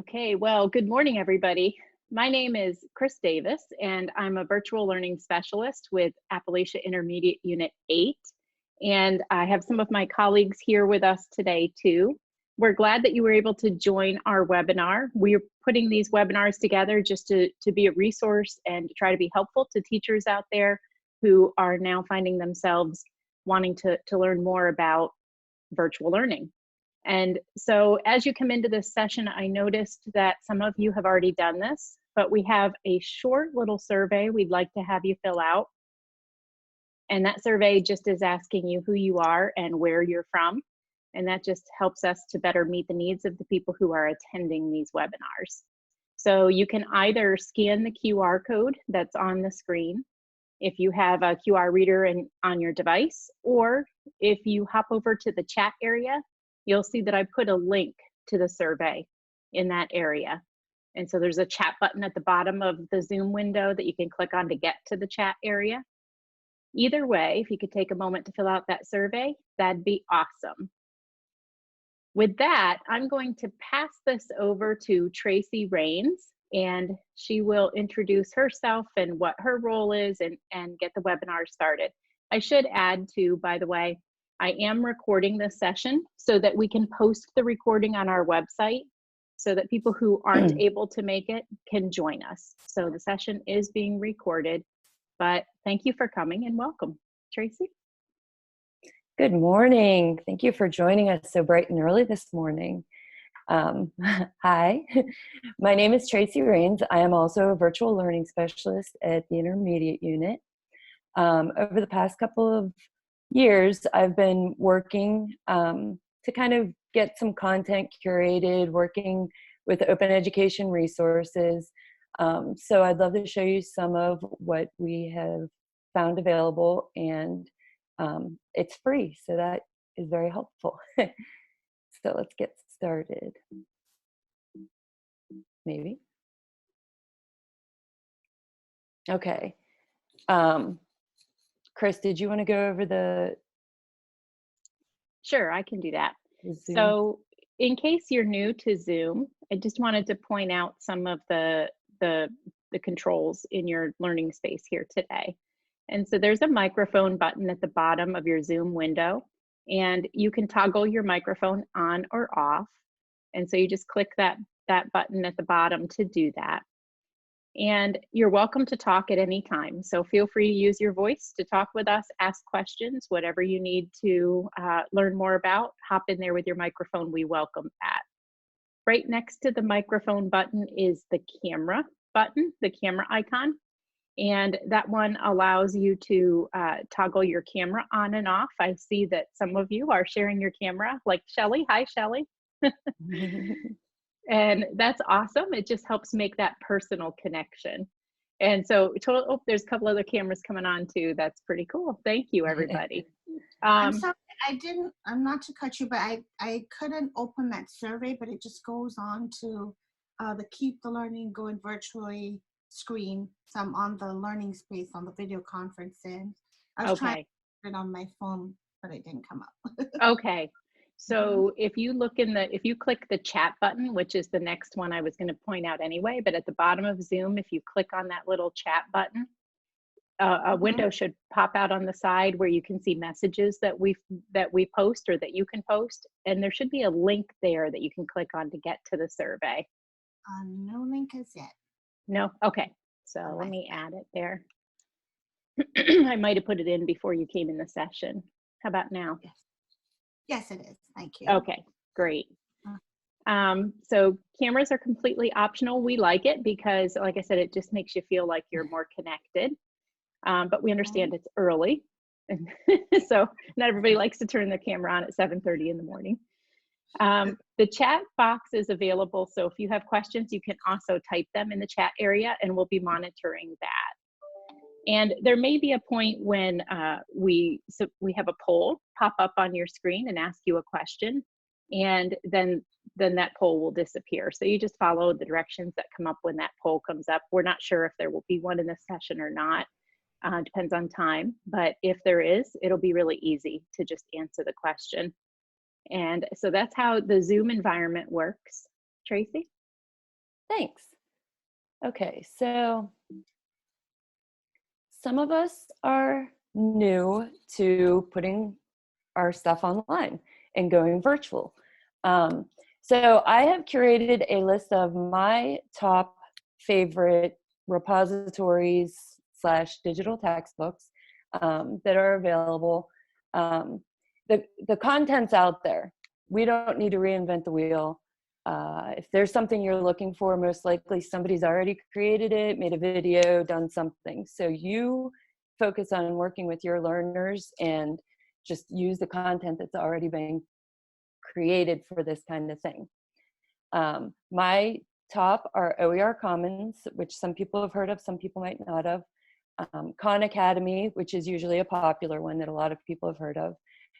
Okay, well, good morning, everybody. My name is Chris Davis, and I'm a virtual learning specialist with Appalachian Intermediate Unit 8. And I have some of my colleagues here with us today, too. We're glad that you were able to join our webinar. We're putting these webinars together just to be a resource and to try to be helpful to teachers out there who are now finding themselves wanting to learn more about virtual learning. And so as you come into this session, I noticed that some of you have already done this, but we have a short little survey we'd like to have you fill out. And that survey just is asking you who you are and where you're from. And that just helps us to better meet the needs of the people who are attending these webinars. So you can either scan the QR code that's on the screen if you have a QR reader on your device, or if you hop over to the chat area, you'll see that I put a link to the survey in that area. And so there's a chat button at the bottom of the Zoom window that you can click on to get to the chat area. Either way, if you could take a moment to fill out that survey, that'd be awesome. With that, I'm going to pass this over to Tracy Rains, and she will introduce herself and what her role is and get the webinar started. I should add too, by the way, I am recording this session so that we can post the recording on our website so that people who aren't able to make it can join us. So the session is being recorded, but thank you for coming and welcome. Tracy? Good morning. Thank you for joining us so bright and early this morning. Hi, my name is Tracy Rains. I am also a virtual learning specialist at the Intermediate Unit. Over the past couple of years, I've been working to kind of get some content curated, working with Open Education Resources. So I'd love to show you some of what we have found available, and it's free, so that is very helpful. So let's get started. Maybe. Okay. Chris, did you want to go over the Sure, I can do that. Zoom? So in case you're new to Zoom, I just wanted to point out some of the controls in your learning space here today. And so there's a microphone button at the bottom of your Zoom window, and you can toggle your microphone on or off. And so you just click that button at the bottom to do that. And you're welcome to talk at any time. So feel free to use your voice to talk with us, ask questions, whatever you need to learn more about, hop in there with your microphone. We welcome that. Right next to the microphone button is the camera button, the camera icon. And that one allows you to toggle your camera on and off. I see that some of you are sharing your camera, like Shelly. Hi, Shelly. And that's awesome. It just helps make that personal connection. And so, oh, there's a couple other cameras coming on too. That's pretty cool. Thank you, everybody. I'm sorry, I'm not to cut you, but I couldn't open that survey, but it just goes on to the Keep the Learning Going Virtually screen. So I'm on the learning space on the video conferencing. I was trying to put it on my phone, but it didn't come up. Okay. So if you look if you click the chat button, which is the next one I was going to point out anyway, but at the bottom of Zoom, if you click on that little chat button, a window should pop out on the side where you can see messages that we post or that you can post, and there should be a link there that you can click on to get to the survey. No link as yet. No? Okay. So let me add it there. I might have put it in before you came in the session. How about now? Yes. Yes, it is. Thank you. Okay, great. So cameras are completely optional. We like it because, like I said, it just makes you feel like you're more connected. But we understand it's early. So not everybody likes to turn their camera on at 7:30 in the morning. The chat box is available. So if you have questions, you can also type them in the chat area and we'll be monitoring that. And there may be a point when we have a poll pop up on your screen and ask you a question, and then that poll will disappear. So you just follow the directions that come up when that poll comes up. We're not sure if there will be one in this session or not. Depends on time, but if there is, it'll be really easy to just answer the question. And so that's how the Zoom environment works. Tracy? Thanks. Okay, so some of us are new to putting our stuff online and going virtual. Um, so I have curated a list of my top favorite repositories / digital textbooks that are available. Um, the content's out there. We don't need to reinvent the wheel. If there's something you're looking for, most likely somebody's already created it, made a video, done something. So you focus on working with your learners and just use the content that's already been created for this kind of thing. My top are OER Commons, which some people have heard of, some people might not have. Khan Academy, which is usually a popular one that a lot of people have heard of.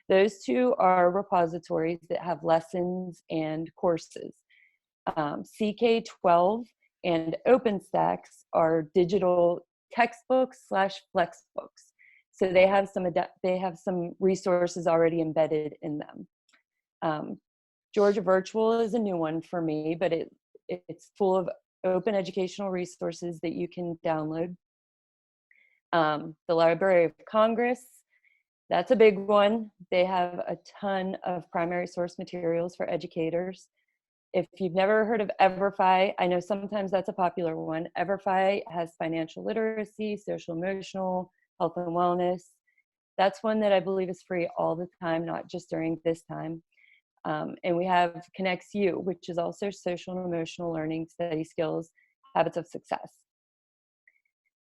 Those two are repositories that have lessons and courses. CK12 and OpenStax are digital textbooks / flex books. So they have some resources already embedded in them. Georgia Virtual is a new one for me, but it's full of open educational resources that you can download. The Library of Congress, that's a big one. They have a ton of primary source materials for educators. If you've never heard of EverFi, I know sometimes that's a popular one. EverFi has financial literacy, social emotional, health and wellness. That's one that I believe is free all the time, not just during this time. And we have ConnectsU, which is also social and emotional learning, study skills, habits of success.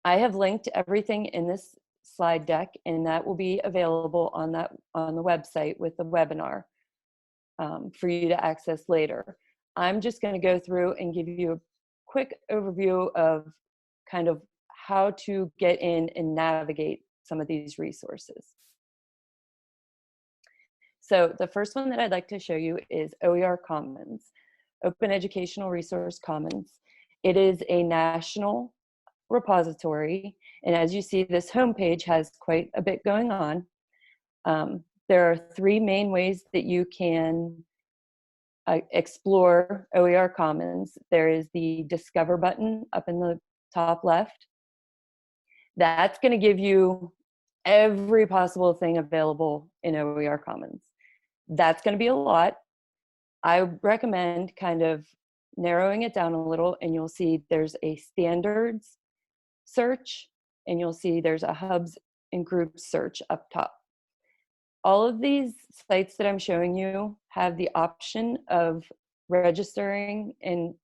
I have linked everything in this slide deck, and that will be available on the website with the webinar for you to access later. I'm just going to go through and give you a quick overview of kind of how to get in and navigate some of these resources. So the first one that I'd like to show you is OER Commons, Open Educational Resource Commons. It is a national repository, and as you see, this homepage has quite a bit going on. There are three main ways that you can explore OER Commons. There is the Discover button up in the top left. That's going to give you every possible thing available in OER Commons. That's going to be a lot. I recommend kind of narrowing it down a little, and you'll see there's a standards search, and you'll see there's a hubs and groups search up top. All of these sites that I'm showing you have the option of registering and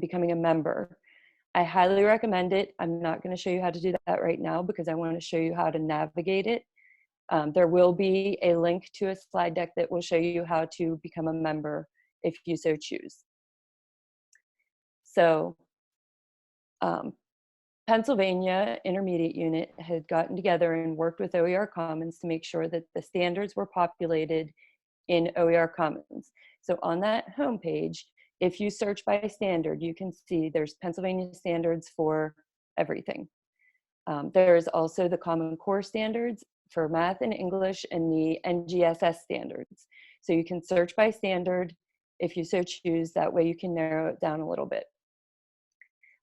becoming a member. I highly recommend it. I'm not going to show you how to do that right now because I want to show you how to navigate it. There will be a link to a slide deck that will show you how to become a member if you so choose. So Pennsylvania Intermediate Unit had gotten together and worked with OER Commons to make sure that the standards were populated in OER Commons. So on that homepage, if you search by standard, you can see there's Pennsylvania standards for everything. There's also the Common Core standards for math and English and the NGSS standards. So you can search by standard if you so choose. That way you can narrow it down a little bit.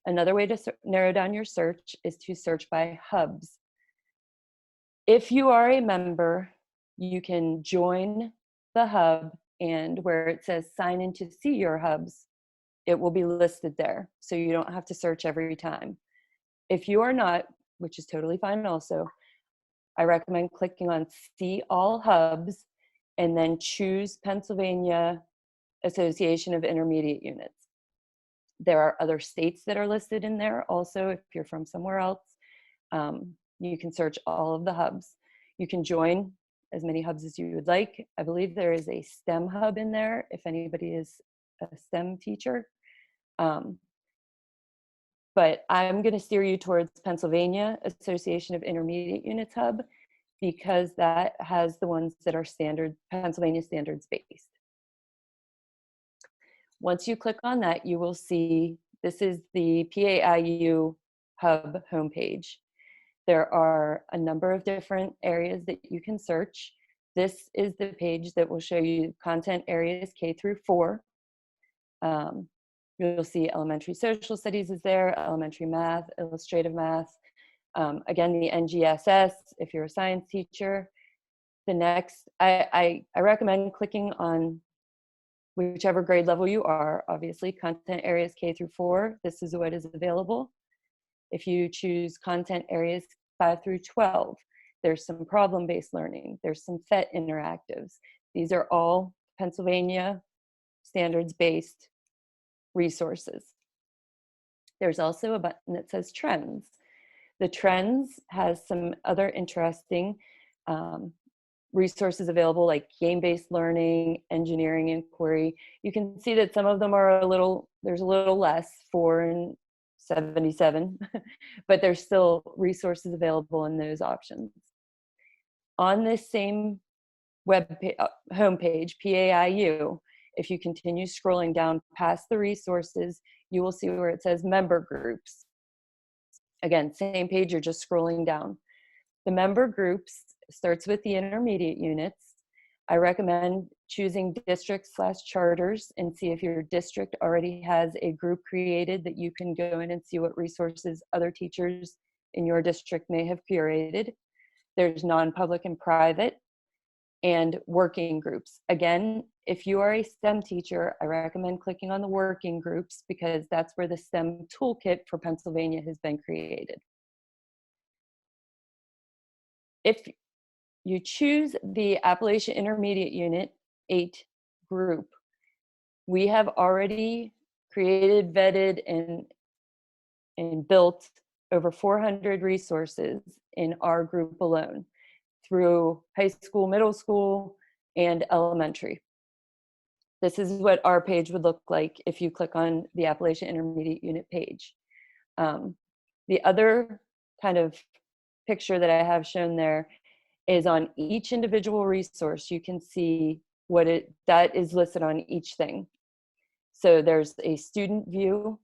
Another way to narrow down your search is to search by hubs. If you are a member, you can join the hub, and where it says sign in to see your hubs, it will be listed there. So you don't have to search every time. If you are not, which is totally fine also, I recommend clicking on see all hubs and then choose Pennsylvania Association of Intermediate Units. There are other states that are listed in there also. If you're from somewhere else, you can search all of the hubs. You can join as many hubs as you would like. I believe there is a STEM hub in there if anybody is a STEM teacher. But I'm going to steer you towards Pennsylvania Association of Intermediate Units hub because that has the ones that are standard, Pennsylvania standards based. Once you click on that, you will see this is the PAEU hub homepage. There are a number of different areas that you can search. This is the page that will show you content areas K through 4. You'll see elementary social studies is there, elementary math, illustrative math. Again, the NGSS, if you're a science teacher. The next, I recommend clicking on whichever grade level you are, obviously, content areas K through 4, this is what is available. If you choose content areas 5 through 12, there's some problem-based learning, there's some PhET interactives. These are all Pennsylvania standards-based resources. There's also a button that says Trends. The Trends has some other interesting resources available, like game-based learning, engineering inquiry. You can see that some of them are there's a little less, 4 and 77, but there's still resources available in those options. On this same homepage, PAEU, if you continue scrolling down past the resources, you will see where it says member groups. Again, same page, you're just scrolling down. The member groups starts with the intermediate units. I recommend choosing districts/charters and see if your district already has a group created that you can go in and see what resources other teachers in your district may have curated. There's non-public and private, and working groups. Again, if you are a STEM teacher, I recommend clicking on the working groups because that's where the STEM toolkit for Pennsylvania has been created. If you choose the Appalachian Intermediate Unit 8 group, we have already created, vetted, and built over 400 resources in our group alone through high school, middle school, and elementary. This is what our page would look like if you click on the Appalachian Intermediate Unit page. The other kind of picture that I have shown there is on each individual resource, you can see that is listed on each thing. So there's a student view,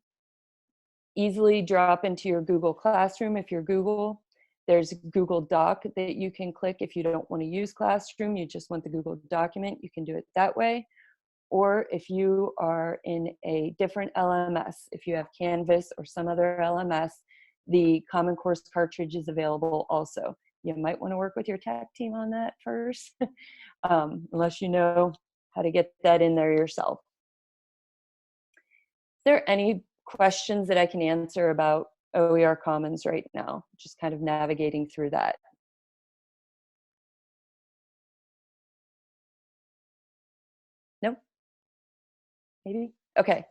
easily drop into your Google Classroom if you're Google. There's Google Doc that you can click if you don't want to use Classroom, you just want the Google document, you can do it that way. Or if you are in a different LMS, if you have Canvas or some other LMS, the Common Course cartridge is available also. You might want to work with your tech team on that first, unless you know how to get that in there yourself. Is there any questions that I can answer about OER Commons right now? Just kind of navigating through that. No? Maybe? Okay.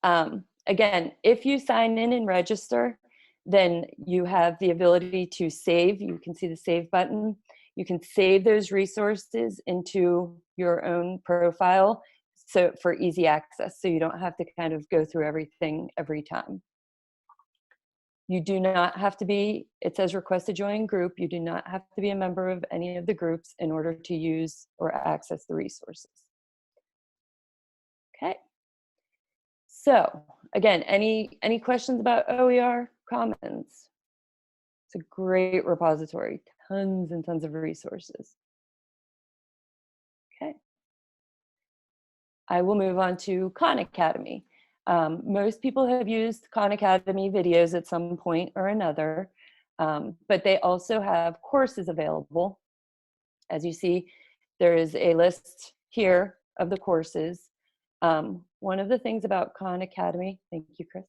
Again, if you sign in and register, then you have the ability to save. You can see the save button. You can save those resources into your own profile so for easy access, so you don't have to kind of go through everything every time. You do not have to be, it says request to join group, you do not have to be a member of any of the groups in order to use or access the resources. Okay. So again, any questions about OER Commons? It's a great repository, tons and tons of resources. Okay. I will move on to Khan Academy. Most people have used Khan Academy videos at some point or another, but they also have courses available. As you see, there is a list here of the courses. One of the things about Khan Academy, thank you, Chris.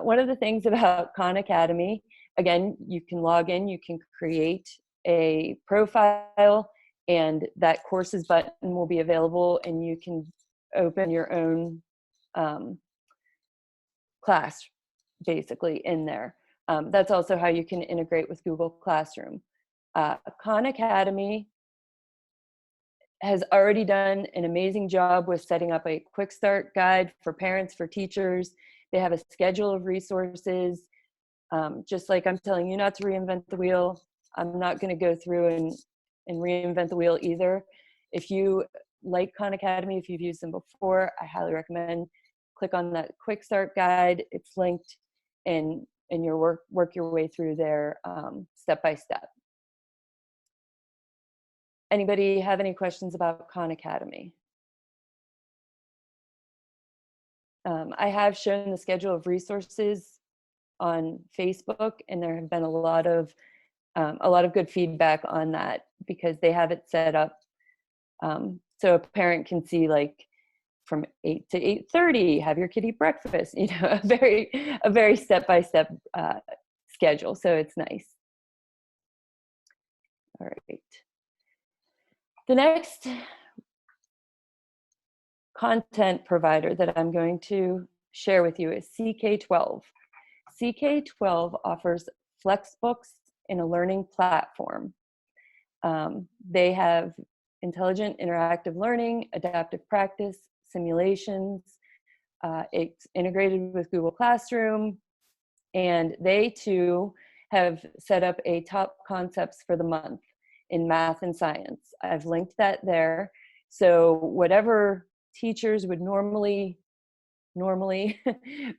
One of the things about Khan Academy, again, you can log in, you can create a profile, and that courses button will be available, and you can open your own class, basically, in there. That's also how you can integrate with Google Classroom. Khan Academy has already done an amazing job with setting up a quick start guide for parents, for teachers. They have a schedule of resources. Just like I'm telling you not to reinvent the wheel, I'm not going to go through and reinvent the wheel either. If you like Khan Academy, if you've used them before, I highly recommend click on that quick start guide. It's linked, and your work your way through there step by step. Anybody have any questions about Khan Academy? I have shown the schedule of resources on Facebook, and there have been a lot of good feedback on that because they have it set up so a parent can see, like, from 8 to 8:30, have your kid eat breakfast. You know, a very step-by-step schedule. So it's nice. All right. The next content provider that I'm going to share with you is CK12. CK12 offers Flex Books in a learning platform. They have intelligent interactive learning, adaptive practice, simulations. It's integrated with Google Classroom, and they too have set up a top concepts for the month in math and science. I've linked that there. So whatever teachers would normally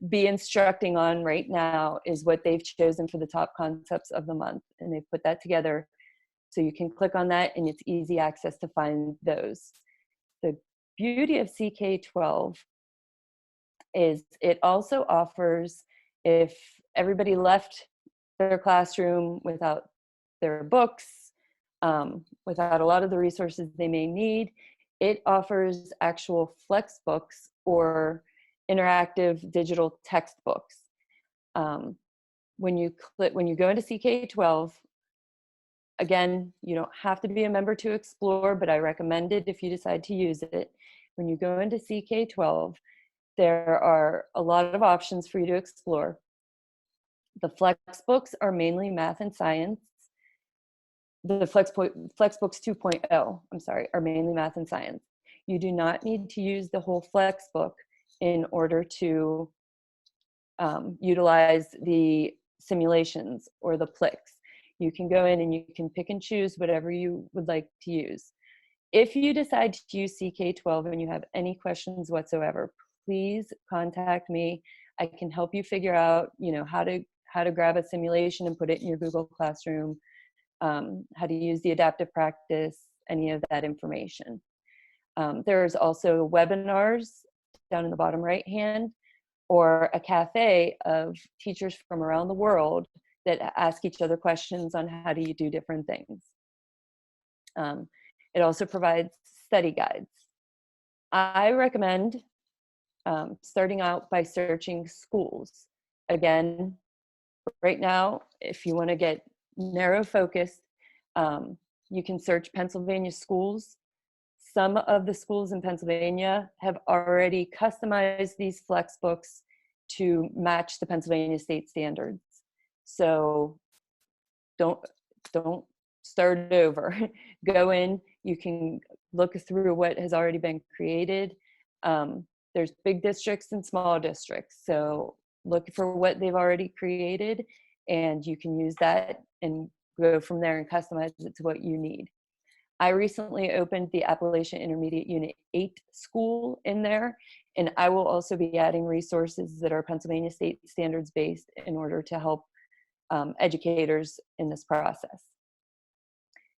be instructing on right now is what they've chosen for the top concepts of the month. And they've put that together. So you can click on that and it's easy access to find those. The beauty of CK12 is it also offers, if everybody left their classroom without their books, without a lot of the resources they may need, it offers actual Flex Books or interactive digital textbooks. When you go into CK12, again, you don't have to be a member to explore, but I recommend it if you decide to use it. When you go into CK12, there are a lot of options for you to explore. The Flex Books are mainly math and science. The Flex Books 2.0, I'm sorry, are mainly math and science. You do not need to use the whole Flex Book in order to utilize the simulations or the Plix. You can go in and you can pick and choose whatever you would like to use. If you decide to use CK12 and you have any questions whatsoever, please contact me. I can help you figure out, you know, how to grab a simulation and put it in your Google Classroom, how to use the adaptive practice, any of that information. There's also webinars down in the bottom right hand, or a cafe of teachers from around the world that ask each other questions on how do you do different things. It also provides study guides. I recommend starting out by searching schools. Again, right now, if you want to get narrow focused, you can search Pennsylvania schools. Some of the schools in Pennsylvania have already customized these Flex Books to match the Pennsylvania state standards. So don't start over. Go in, you can look through what has already been created. There's big districts and small districts. So look for what they've already created, and you can use that and go from there and customize it to what you need. I recently opened the Appalachian Intermediate Unit 8 school in there, and I will also be adding resources that are Pennsylvania state standards based in order to help educators in this process.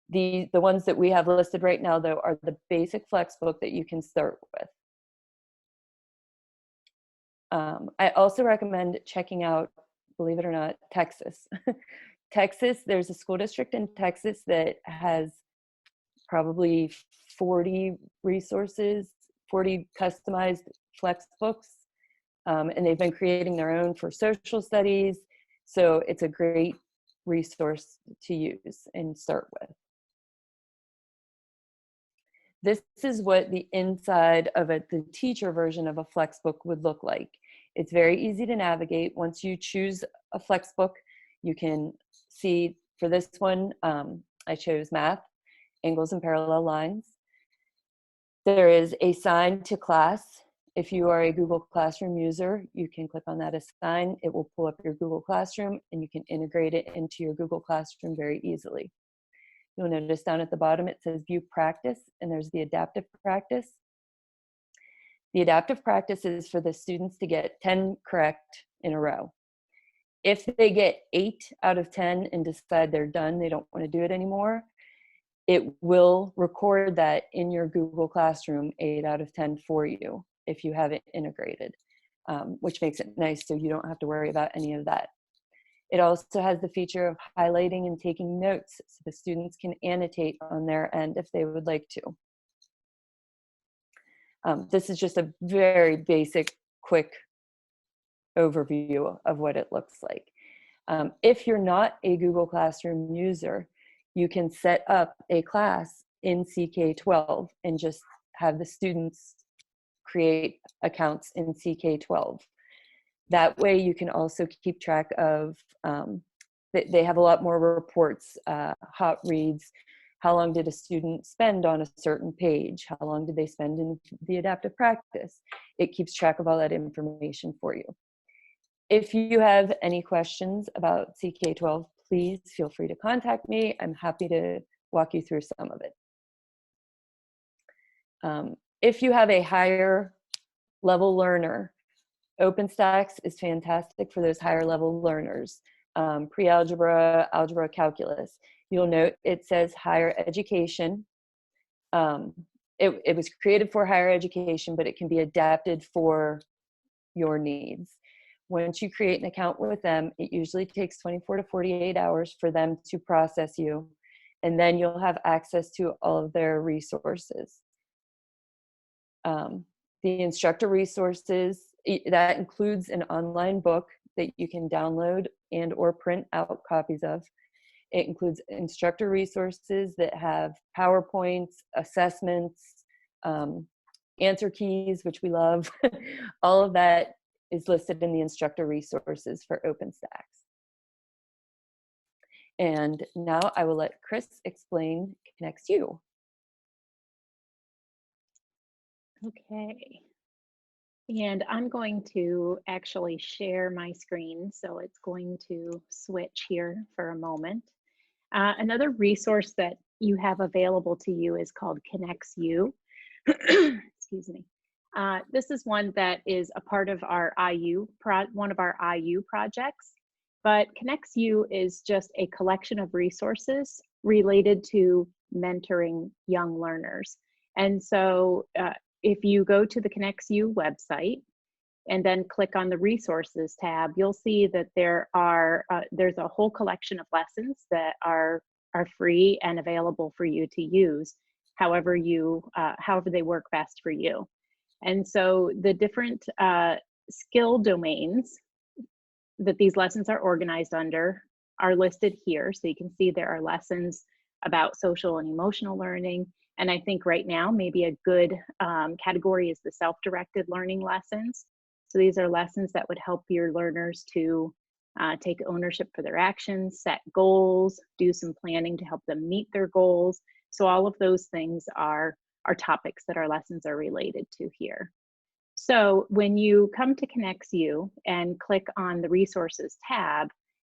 The ones that we have listed right now, though, are the basic Flex Book that you can start with. I also recommend checking out, believe it or not, Texas. Texas, there's a school district in Texas that has probably 40 resources, 40 customized Flex Books, and they've been creating their own for social studies. So it's a great resource to use and start with. This is what the inside of the teacher version of a Flex Book would look like. It's very easy to navigate. Once you choose a Flex Book, you can see, for this one, I chose math, angles and parallel lines. There is assign to class. If you are a Google Classroom user, you can click on that assign. It will pull up your Google Classroom and you can integrate it into your Google Classroom very easily. You'll notice down at the bottom it says view practice, and there's the adaptive practice. The adaptive practice is for the students to get 10 correct in a row. If they get 8 out of 10 and decide they're done, they don't want to do it anymore, it will record that in your Google Classroom 8 out of 10 for you if you have it integrated. which makes it nice so you don't have to worry about any of that. It also has the feature of highlighting and taking notes so the students can annotate on their end if they would like to. This is just a very basic, quick overview of what it looks like. If you're not a Google Classroom user, you can set up a class in CK12 and just have the students create accounts in CK12. That way you can also keep track of, they have a lot more reports, hot reads, how long did a student spend on a certain page, how long did they spend in the adaptive practice. It keeps track of all that information for you. If you have any questions about CK12, please feel free to contact me. I'm happy to walk you through some of it. If you have a higher level learner, OpenStax is fantastic for those higher level learners. Pre-algebra, algebra, calculus. You'll note it says higher education. It was created for higher education, but it can be adapted for your needs. Once you create an account with them, it usually takes 24 to 48 hours for them to process you, and then you'll have access to all of their resources. The Instructor Resources, that includes an online book that you can download and or print out copies of. It includes Instructor Resources that have PowerPoints, assessments, answer keys, which we love. All of that is listed in the Instructor Resources for OpenStax. And now I will let Chris explain ConnectU. Okay. And I'm going to actually share my screen, so it's going to switch here for a moment. Another resource that you have available to you is called ConnectU. Excuse me. This is one that is a part of our one of our IU projects, but ConnectU is just a collection of resources related to mentoring young learners. And so if you go to the ConnectU website and then click on the resources tab, you'll see that there's a whole collection of lessons that are free and available for you to use however they work best for you. And so the different skill domains that these lessons are organized under are listed here. So you can see there are lessons about social and emotional learning. And I think right now, maybe a good category is the self-directed learning lessons. So these are lessons that would help your learners to take ownership for their actions, set goals, do some planning to help them meet their goals. So all of those things are topics that our lessons are related to here. So when you come to ConnectU and click on the resources tab,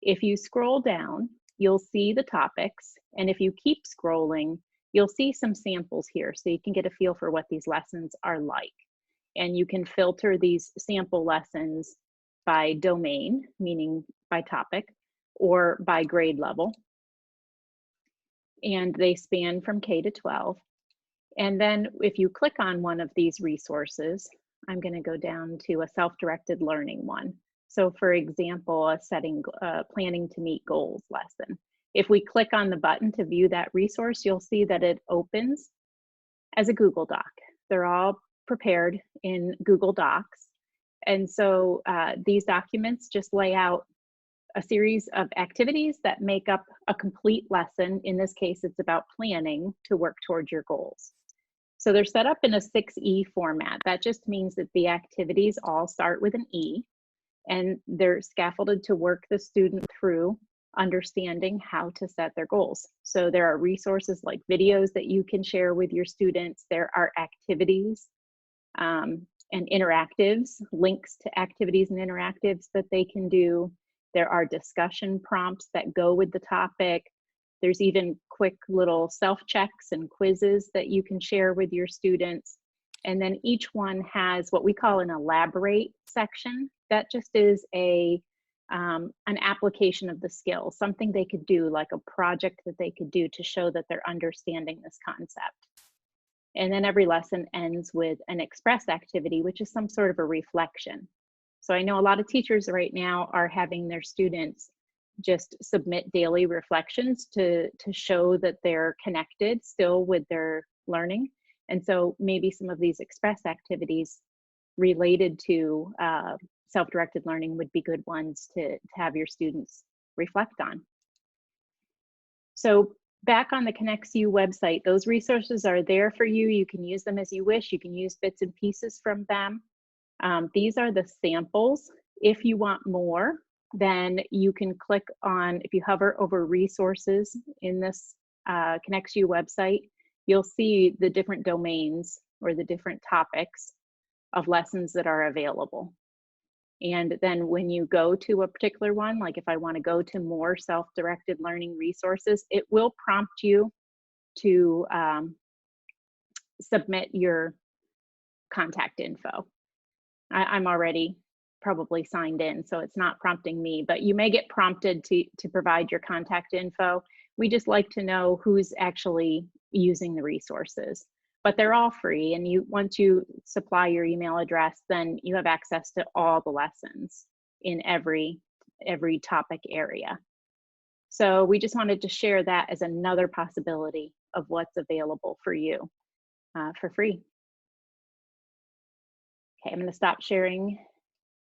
if you scroll down, you'll see the topics. And if you keep scrolling, you'll see some samples here so you can get a feel for what these lessons are like. And you can filter these sample lessons by domain, meaning by topic, or by grade level. And they span from K to 12. And then if you click on one of these resources, I'm going to go down to a self-directed learning one. So for example, a planning to meet goals lesson. If we click on the button to view that resource, you'll see that it opens as a Google Doc. They're all prepared in Google Docs. And so these documents just lay out a series of activities that make up a complete lesson. In this case, it's about planning to work towards your goals. So they're set up in a 6E format. That just means that the activities all start with an E, and they're scaffolded to work the student through understanding how to set their goals. So there are resources like videos that you can share with your students. There are activities and interactives, links to activities and interactives that they can do. There are discussion prompts that go with the topic. There's even quick little self-checks and quizzes that you can share with your students. And then each one has what we call an elaborate section. That just is an application of the skill, something they could do, like a project that they could do to show that they're understanding this concept. And then every lesson ends with an express activity, which is some sort of a reflection. So I know a lot of teachers right now are having their students just submit daily reflections to show that they're connected still with their learning. And so maybe some of these express activities related to self-directed learning would be good ones to have your students reflect on. So back on the ConnectU website, those resources are there for you. You can use them as you wish. You can use bits and pieces from them. These are the samples. If you want more, then you can click on, if you hover over resources in this ConnectU website, you'll see the different domains or the different topics of lessons that are available. And then when you go to a particular one, like if I want to go to more self-directed learning resources, it will prompt you to submit your contact info. I'm already probably signed in, so it's not prompting me, but you may get prompted to provide your contact info. We just like to know who's actually using the resources, but they're all free. And once you supply your email address, then you have access to all the lessons in every topic area. So we just wanted to share that as another possibility of what's available for you for free. Okay, I'm going to stop sharing,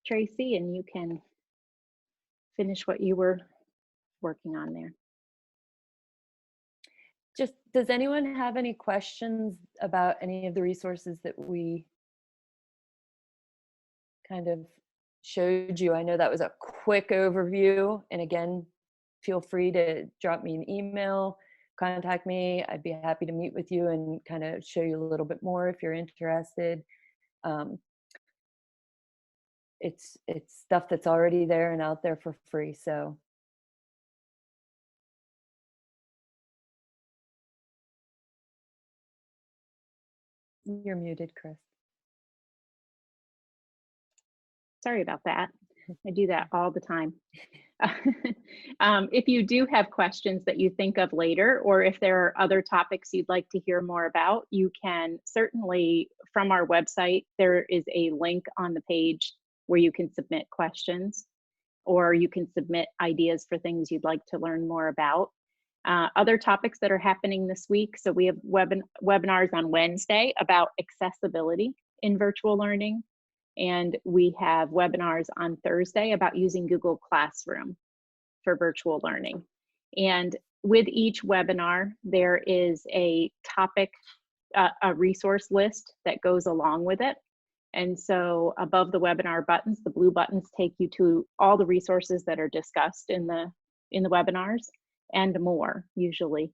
Tracy, and you can finish what you were working on there. Just, does anyone have any questions about any of the resources that we kind of showed you? I know that was a quick overview, and again, feel free to drop me an email, contact me. I'd be happy to meet with you and kind of show you a little bit more if you're interested. It's stuff that's already there and out there for free, so. You're muted, Chris. Sorry about that. I do that all the time. If you do have questions that you think of later, or if there are other topics you'd like to hear more about, you can certainly, from our website, there is a link on the page where you can submit questions, or you can submit ideas for things you'd like to learn more about. Other topics that are happening this week. So we have webinars on Wednesday about accessibility in virtual learning. And we have webinars on Thursday about using Google Classroom for virtual learning. And with each webinar, there is a topic, a resource list that goes along with it. And so above the webinar buttons, the blue buttons take you to all the resources that are discussed in the webinars and more usually.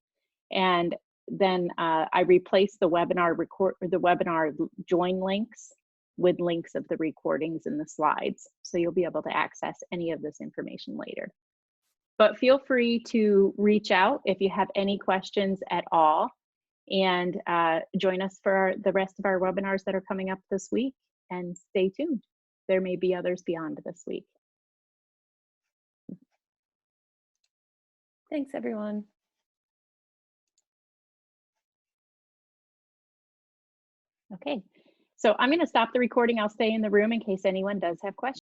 And then I replace the webinar join links with links of the recordings and the slides. So you'll be able to access any of this information later. But feel free to reach out if you have any questions at all, and join us for the rest of our webinars that are coming up this week, and stay tuned. There may be others beyond this week. Thanks, everyone. Okay, so I'm going to stop the recording. I'll stay in the room in case anyone does have questions.